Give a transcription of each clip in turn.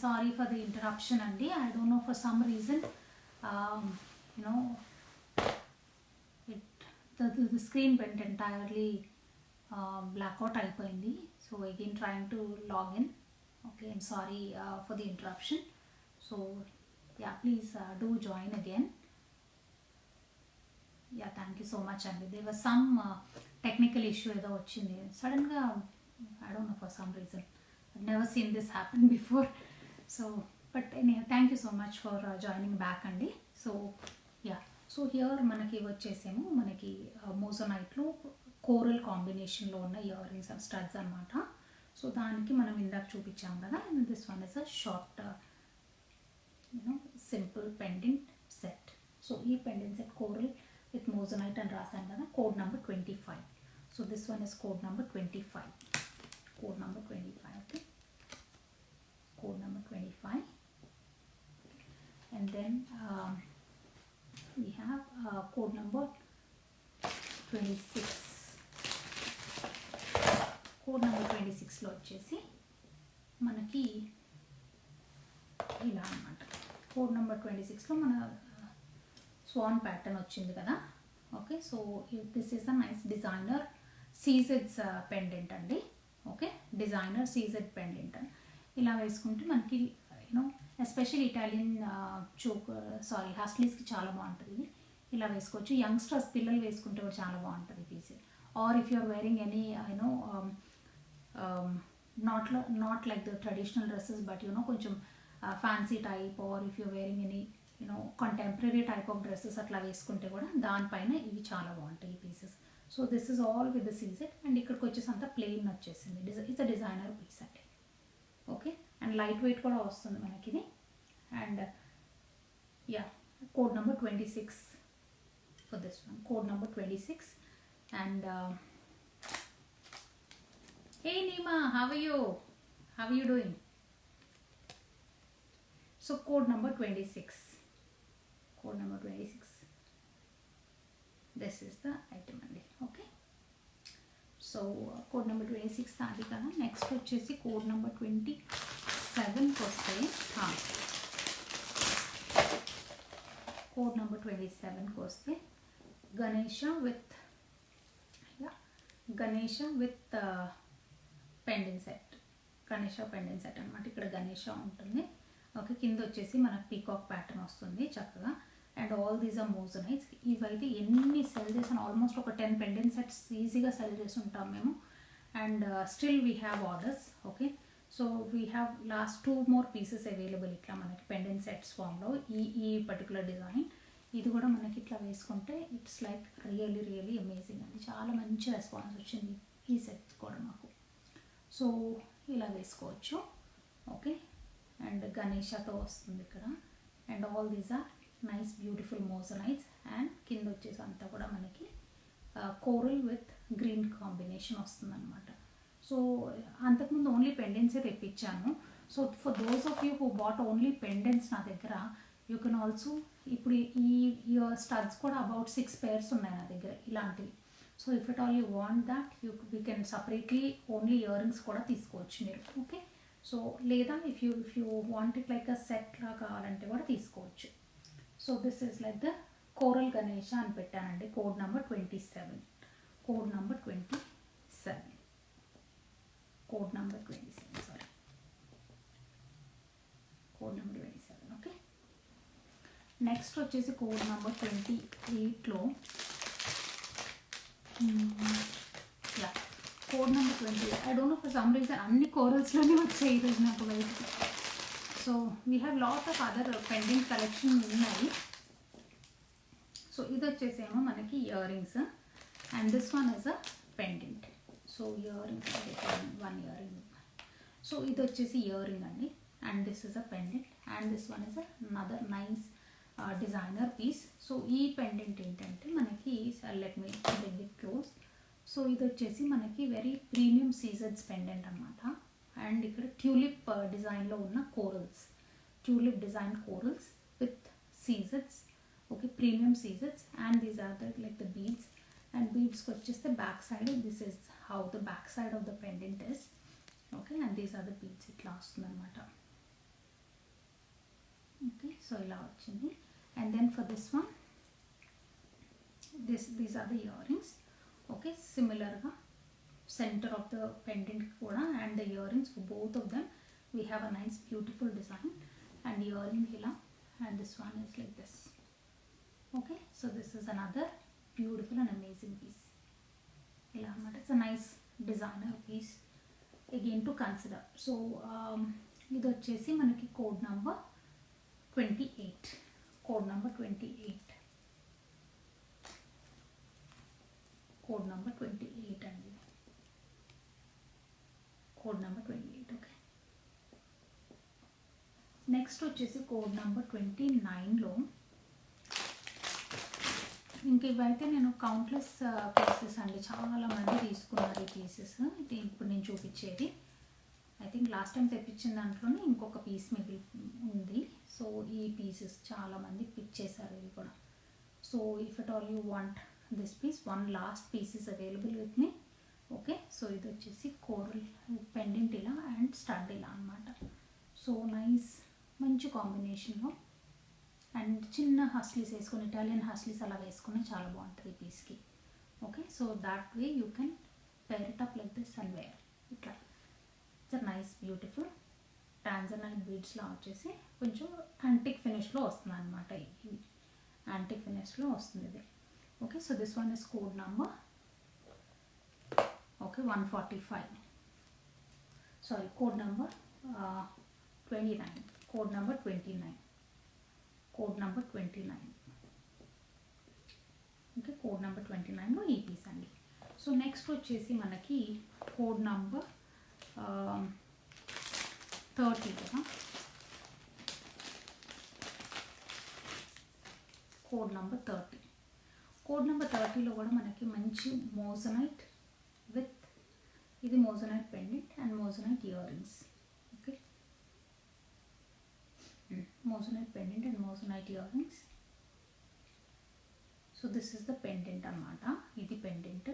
sorry for the interruption andi. I don't know, for some reason you know the screen went entirely blackout అయిపోయింది. So again trying to log in. Okay, I'm sorry for the interruption. So yeah, please do join again. Yeah, thank you so much అండి. There was some technical issue ఏదో వచ్చింది సడన్గా. I don't know, for some reason I've never seen this happen before. So but anyhow, thank you so much for joining back అండి. So yeah, so here మనకి వచ్చేసేమో మనకి మోజోనైట్లో coral కాంబినేషన్లో ఉన్న ఇయర్ రింగ్స్ అండ్ స్టడ్స్ అనమాట. So దానికి మనం ఇందాక చూపించాం కదా, this one is a short simple pendant set. So ఈ పెండెంట్ సెట్ కోరల్ విత్ మోజోనైట్ అని రాశాను కదా, code number 25. So this one is code number 25. Code number 25. Okay, code number 25. And then we have code number 26. Code number 26లో వచ్చేసి మనకి ఇలా అనమాట. కోడ్ నెంబర్ 26లో మన స్వాన్ ప్యాటర్న్ వచ్చింది కదా. Okay, so this is a nice designer సీజెడ్స్ pendant అండి. ఓకే, డిజైనర్ సీజెడ్ పెండెంట్ ఇలా వేసుకుంటే మనకి ఎస్పెషల్లీ ఇటాలియన్ చోక్ హస్లీస్కి చాలా బాగుంటుంది. ఇలా వేసుకోవచ్చు. యంగ్స్టర్స్ పిల్లలు వేసుకుంటే కూడా చాలా బాగుంటుంది piece. Or if you're wearing any not like the traditional dresses but కొంచెం fancy type, or if you're wearing any contemporary type of dresses అట్లా వేసుకుంటే కూడా దానిపైన ఇవి చాలా బాగుంటాయి ఈ pieces. So this is all with the CZ. And ఇక్కడికి వచ్చేసి అంతా ప్లెయిన్ వచ్చేసింది. ఇట్స్ అ డిజైనర్ పీస్ అండి. ఓకే, అండ్ లైట్ వెయిట్ కూడా వస్తుంది మనకి ఇది. And yeah, code number 26 for this one. Code number 26. And hey Neema, how are you doing? So code number 26. Code number 26. This is the item అండి. Okay, so code number 26 తాది కదా. Next వచ్చేసి code number 27కి వస్తే, code number 27కి వస్తే Ganesha with pendant set. Ganesha pendant set అనమాట. ఇక్కడ గణేష ఉంటుంది. Okay, కింద వచ్చేసి మనకు పీకాక్ ప్యాటర్న్ వస్తుంది చక్కగా. And all these are moissanites. ఇవైతే ఎన్ని సెల్ చేసాను, ఆల్మోస్ట్ ఒక 10 పెండెంట్ సెట్స్ ఈజీగా సెల్ చేసి ఉంటాం మేము. And still we have orders. Okay, so we have lost 2 more pieces available ఇట్లా మనకి పెండెంట్ సెట్స్ ఫామ్లో. ఈ పర్టికులర్ డిజైన్ ఇది కూడా మనకి ఇట్లా వేసుకుంటే ఇట్స్ లైక్ రియల్లీ అమేజింగ్ అండి. చాలా మంచి రెస్పాన్స్ వచ్చింది ఈ సెట్ కూడా మాకు. సో ఇలా వేసుకోవచ్చు. ఓకే, అండ్ గణేషతో వస్తుంది ఇక్కడ. And all these are nice beautiful moissanites. And కింద వచ్చేసి అంతా కూడా మనకి కోరల్ విత్ గ్రీన్ కాంబినేషన్ వస్తుంది అనమాట. సో అంతకుముందు ఓన్లీ పెండెంట్సే తెప్పించాను. So for those of you who bought only pendants నా దగ్గర, యూ కెన్ ఆల్సో ఇప్పుడు ఈ స్టడ్స్ కూడా అబౌట్ 6 pairs ఉన్నాయి నా దగ్గర ఇలాంటివి. So if at all you want that we can separately only ear rings కూడా తీసుకోవచ్చు మీరు. ఓకే, సో లేదా if you want it like a సెట్లా కావాలంటే కూడా తీసుకోవచ్చు. So this is like the coral Ganesha అని పెట్టానండి. Code number 27. Code number 27. Code number 27, sorry, code number 27. Okay, next వచ్చేసి కోడ్ నెంబర్ 28లో yeah, code number 28. I don't know for some reason అన్ని కోరల్స్లోనే వచ్చాయి ఈరోజు నాకు బయటకి. So we have lot of other pendant collection ఉన్నాయి. సో ఇది వచ్చేసేమో మనకి ear rings. And this one is a pendant. So ear rings 1 ear ring. So ఇది వచ్చేసి ఇయర్ రింగ్ అండి. And this is a pendant. And this one is another nice designer piece. So ఈ pendant ఏంటంటే మనకి, let me bring it close. So ఇది వచ్చేసి మనకి very premium సీజెడ్స్ pendant అనమాట. అండ్ ఇక్కడ ట్యూలిప్ డిజైన్లో ఉన్న corals, tulip design corals with సీజెడ్స్. Okay, premium సీజెడ్స్. And these are the like the beads. And బీడ్స్కి వచ్చేస్తే back side, this is how the back side of the pendant is. Okay, and these are the beads. ఇట్లా వస్తుంది అనమాట. So ఇలా వచ్చింది. And then for this one these are the ear rings. Okay, సిమిలర్గా center of the pendant kuda and the earrings for both of them we have a nice beautiful design and earring hila, and this one is like this. Okay, so this is another beautiful and amazing piece ila anamata. It's a nice designer piece again to consider. So ఇది వచ్చేసి మనకి code number 28, code number 28, code number 28 అండి, code number 28. Okay, next వచ్చేసి code number 29లో ఇంక ఇవైతే నేను countless pieces అండి, చాలామంది తీసుకున్నారు ఈ పీసెస్. ఇది ఇప్పుడు నేను చూపించేది ఐ థింక్ లాస్ట్ టైం తెప్పించిన దాంట్లోనే ఇంకొక పీస్ మిగిలి ఉంది. సో ఈ పీసెస్ చాలామంది పిక్ చేశారు ఇవి కూడా. So if at all you want this piece, one last piece is available with me. Okay, so ఇది వచ్చేసి కోరల్ పెండెంట్ ఇలా అండ్ స్టడ్ ఇలా అనమాట. సో నైస్, మంచి కాంబినేషన్లో అండ్ చిన్న హస్లీస్ వేసుకొని, ఇటాలియన్ హస్లీస్ అలా వేసుకుని చాలా బాగుంటుంది ఈ పీస్కి. Okay, so that way you can pair it up like this and wear ఇట్లా. ఇట్స్ నైస్ బ్యూటిఫుల్ ట్రాన్జనైట్ బీడ్స్లో వచ్చేసి కొంచెం యాంటిక్ ఫినిష్లో వస్తుంది అనమాట. ఇది యాంటిక్ ఫినిష్లో వస్తుంది ఇది. Okay, so this one is code number 145, sorry code number 29, code number 29, code number 29. Okay, code number 29లో ఈ పీస్ అండి. సో నెక్స్ట్ వచ్చేసి మనకి కోడ్ నెంబర్ 30 కదా, కోడ్ నెంబర్ 30. కోడ్ నెంబర్ 30లో కూడా మనకి మంచి మోజనైట్ విత్, ఇది moissanite pendant and moissanite ear rings. Okay, moissanite pendant and moissanite ear rings. So this is the pendant అనమాట. ఇది పెండెంట్.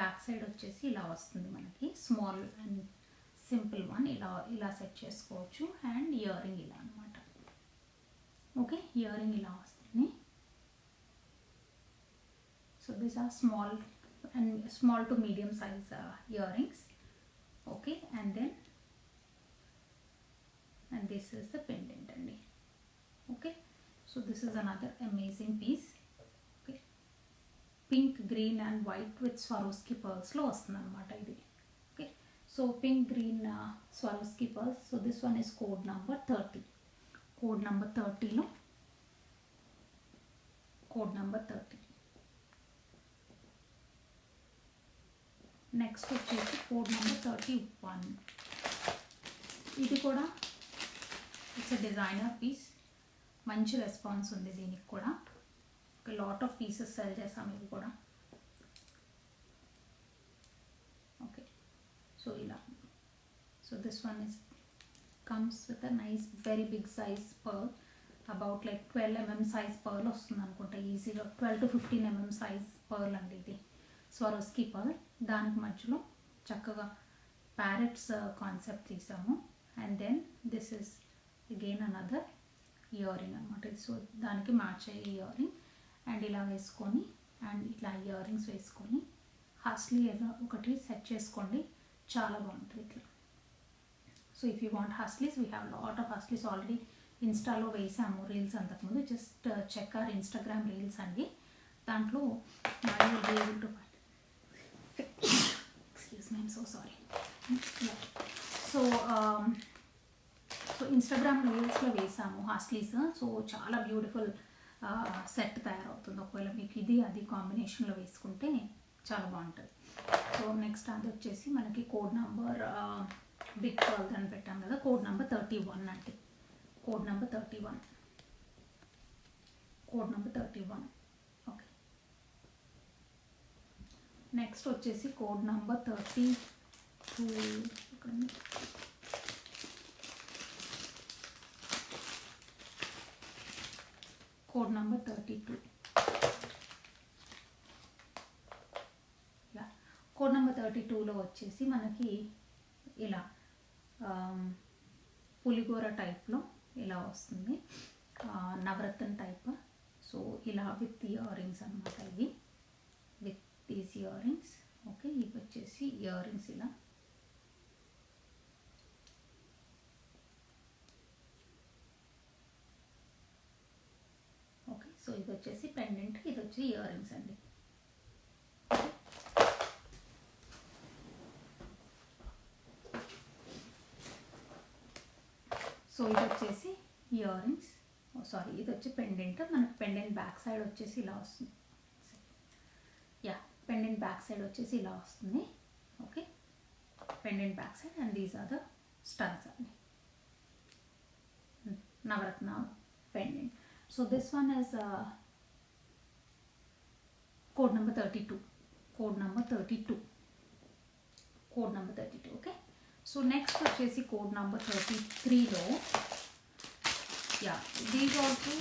బ్యాక్ సైడ్ వచ్చేసి ఇలా వస్తుంది మనకి, స్మాల్ అండ్ సింపుల్ వన్. ఇలా సెట్ చేసుకోవచ్చు. అండ్ ఇయర్ రింగ్ ఇలా అనమాట. ఓకే, ఇయర్ రింగ్ ఇలా వస్తుంది. So these are small and small to medium size earrings. Okay, and then this is the pendant andi. Okay, so this is another amazing piece. Okay, pink, green and white with Swarovski pearls lo vastundi anamata idi. Okay, so pink, green Swarovski pearls. So this one is code number 30, code number 30 lo, code number 30. Next వచ్చేసి code number 31. ఇది కూడా it's a designer piece. మంచి response ఉంది దీనికి కూడా. ఒక lot of pieces cell చేసాం ఇది కూడా. ఓకే, సో ఇలా. So this one is comes with a nice very big size pearl, about like 12 mm size pearl వస్తుంది అనుకుంటా ఈజీగా. 12 to 15 mm సైజ్ పర్ల్ అండి ఇది, స్వరోస్కీ పర్ల్. దానికి మధ్యలో చక్కగా ప్యారెట్స్ కాన్సెప్ట్ తీసాము. And then this is again another earring అనమాట. సో దానికి మ్యాచ్ అయ్యే ఇయర్ రింగ్. అండ్ ఇలా వేసుకొని అండ్ ఇట్లా ఇయర్ రింగ్స్ వేసుకొని హస్లీ ఏదో ఒకటి సెట్ చేసుకోండి, చాలా బాగుంటుంది ఇట్లా. So if you want haslis, we have lot of haslis already ఇన్స్టాలో వేసాము రీల్స్ అంతకుముందు. Just check our Instagram reels అండి. దాంట్లో excuse me, I'm so sorry. So Instagram రీల్స్లో వేసాము హాస్లీస్. సో చాలా బ్యూటిఫుల్ సెట్ తయారవుతుంది. ఒకవేళ మీకు ఇది అది కాంబినేషన్లో వేసుకుంటే చాలా బాగుంటుంది. సో నెక్స్ట్ అది వచ్చేసి మనకి కోడ్ నెంబర్ బిగ్ పర్ల్ అని పెట్టాం కదా, కోడ్ నెంబర్ 31 అంటే. Code number 31, code number 31. Okay, next వచ్చేసి code number 32. Code number 32. Code number 32లో వచ్చేసి మనకి ఇలా పులిగోర టైప్లో ఇలా వస్తుంది. నవరత్న టైప్. సో ఇలా విత్ ఇయర్ రింగ్స్ అనమాట ఇవి, with these ear rings. Okay, ఇవి వచ్చేసి ఇయర్ రింగ్స్ ఇలా. ఓకే, సో ఇది వచ్చేసి పెండెంట్, ఇది వచ్చి ఇయర్ రింగ్స్ అండి. సో ఇది వచ్చేసి ఇయర్ రింగ్స్, సారీ ఇది వచ్చి పెండెంట్. మనకు పెండెంట్ బ్యాక్ సైడ్ వచ్చేసి ఇలా వస్తుంది. యా, పెండెంట్ బ్యాక్ సైడ్ వచ్చేసి ఇలా వస్తుంది. Okay, pendant back side and these are the studs అండి, navaratna pendant. So this one is code number 32, code number 32, code number 32. Okay, so next వచ్చేసి code number 33లో yeah these also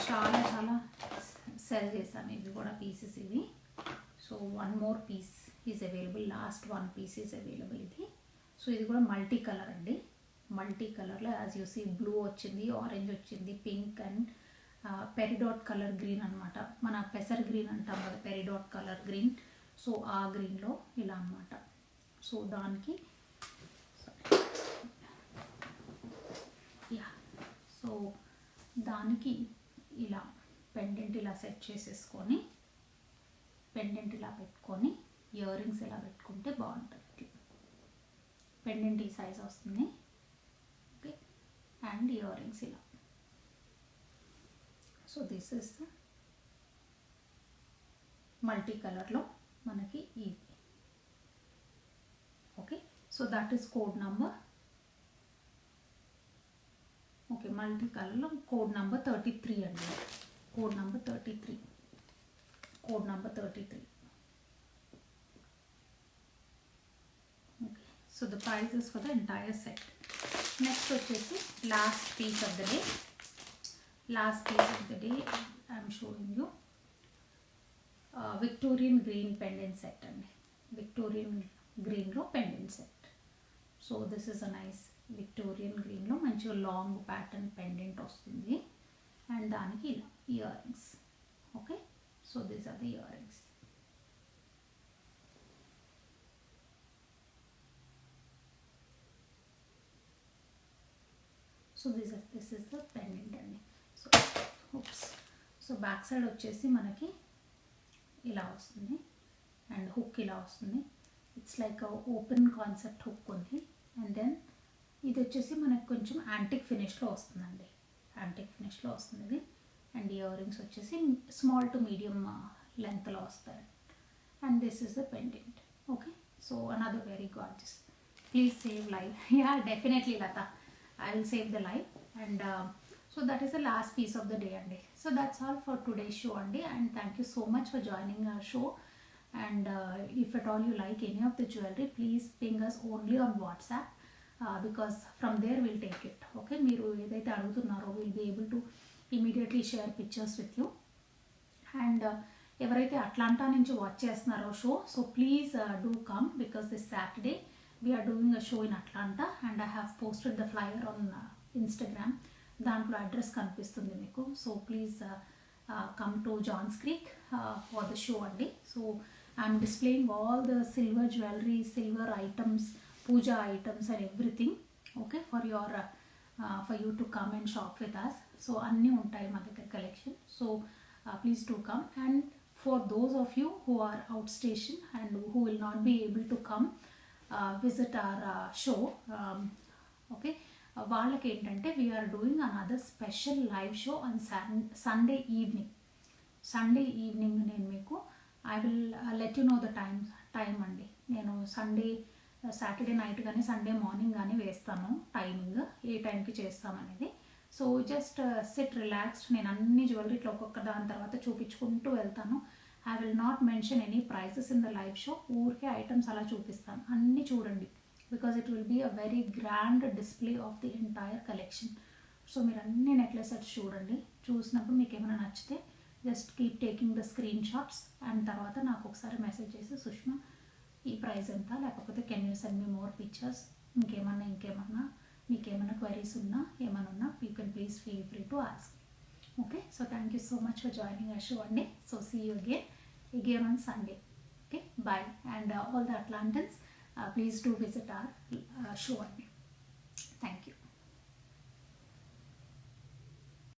చాలా చాలా sell చేశాను, ఇవి కూడా పీసెస్ ఇవి. So one more piece is available, last one piece is available ఇది. So ఇది కూడా మల్టీ కలర్ అండి, మల్టీ కలర్లో యాజ్ యూ సీ బ్లూ వచ్చింది, ఆరెంజ్ వచ్చింది, pink and peridot colour green అనమాట. మన పెసర్ గ్రీన్ అంటాం కదా, పెరిడాట్ కలర్ గ్రీన్. సో ఆ గ్రీన్లో ఇలా అనమాట. సో దానికి యా, సో దానికి ఇలా పెండెంట్ ఇలా సెట్ చేసేసుకొని, పెండెంట్ ఇలా పెట్టుకొని ఇయర్ రింగ్స్ ఇలా పెట్టుకుంటే బాగుంటుంది. పెండెంట్ ఈ సైజ్ వస్తుంది. ఓకే, అండ్ ఇయర్ రింగ్స్ ఇలా. సో దిస్ ఇస్ మల్టీ కలర్లో మనకి ఇది. Okay, so that is code number. Okay, multi కలర్లో కోడ్ నంబర్ 33 అండి, code number 33, code number 33. Okay, so the prices for the entire set. Next వచ్చేసి last piece of the day, last piece of the day I'm showing you Victorian green pendant set అండి, Victorian గ్రీన్లో pendant set. So this is a nice Victorian గ్రీన్లో మంచిగా long pattern pendant వస్తుంది and దానికి ఇలా ear rings. Okay, so these are the ear rings. So this is the pendant అండి. So hooks, so back side వచ్చేసి మనకి ఇలా వస్తుంది అండ్ హుక్ ఇలా వస్తుంది. It's like open concept hook ఉంది. అండ్ దెన్ ఇది వచ్చేసి మనకు కొంచెం యాంటిక్ ఫినిష్లో వస్తుందండి, యాంటిక్ ఫినిష్లో వస్తుంది ఇది. అండ్ ఇయర్ రింగ్స్ వచ్చేసి స్మాల్ టు మీడియం లెంత్లో వస్తాయి. And this is the pendant. Okay, so another very gorgeous. Please save live. Yeah, definitely Latha, I will save the live. And so that is the last piece of the day and day. So that's all for today's show and day, and thank you so much for joining our show. And if at all you like any of the jewelry, please ping us only on WhatsApp, because from there we'll take it. Okay, మీరు ఏదైతే అడుగుతున్నారో we'll be able to immediately share pictures with you. And ఎవరైతే Atlanta నుంచి watch చేస్తున్నారో show, so please do come, because this Saturday we are doing a show in Atlanta and I have posted the flyer on Instagram. దాంట్లో address కనిపిస్తుంది మీకు. So please come to Johns Creek for the show అండి. So I'm displaying all the silver jewellery, silver items, puja items and everything. Okay, for you to come and shop with us. So అన్నీ ఉంటాయి మా దగ్గర collection. So please to come. And for those of you who are out station and who will not be able to come visit our show, okay, వాళ్ళకి ఏంటంటే we're doing another special live show on Sunday evening. Sunday evening నేను మీకు I will let you know the time అండి. నేను Saturday night కానీ Sunday morning కానీ వేస్తాను timing, ఏ టైంకి చేస్తామనేది. So just sit relaxed. నేను అన్ని జ్యువెలరీ ఇట్లా ఒక్కొక్క దాని తర్వాత చూపించుకుంటూ వెళ్తాను. I will not mention any prices in the live show. ఊరికే ఐటమ్స్ అలా చూపిస్తాను, అన్నీ చూడండి, because it will be a very grand display of the entire collection. So మీరు అన్ని నెక్లెస్ సెట్స్ చూడండి. చూసినప్పుడు మీకు ఏమైనా నచ్చితే just keep taking the screenshots and తర్వాత నాకు ఒకసారి మెసేజ్ చేసి సుష్మా ఈ ప్రైస్ ఎంత, లేకపోతే can you send me more pictures, ఇంకేమన్నా మీకు ఏమైనా క్వైరీస్ ఉన్నా ఏమైనా ఉన్నా you can please feel free to ask. Okay, so thank you so much for joining our show one day. So see you again on Sunday. Okay, bye. And all the Atlantans, please do visit our show one day. Thank you.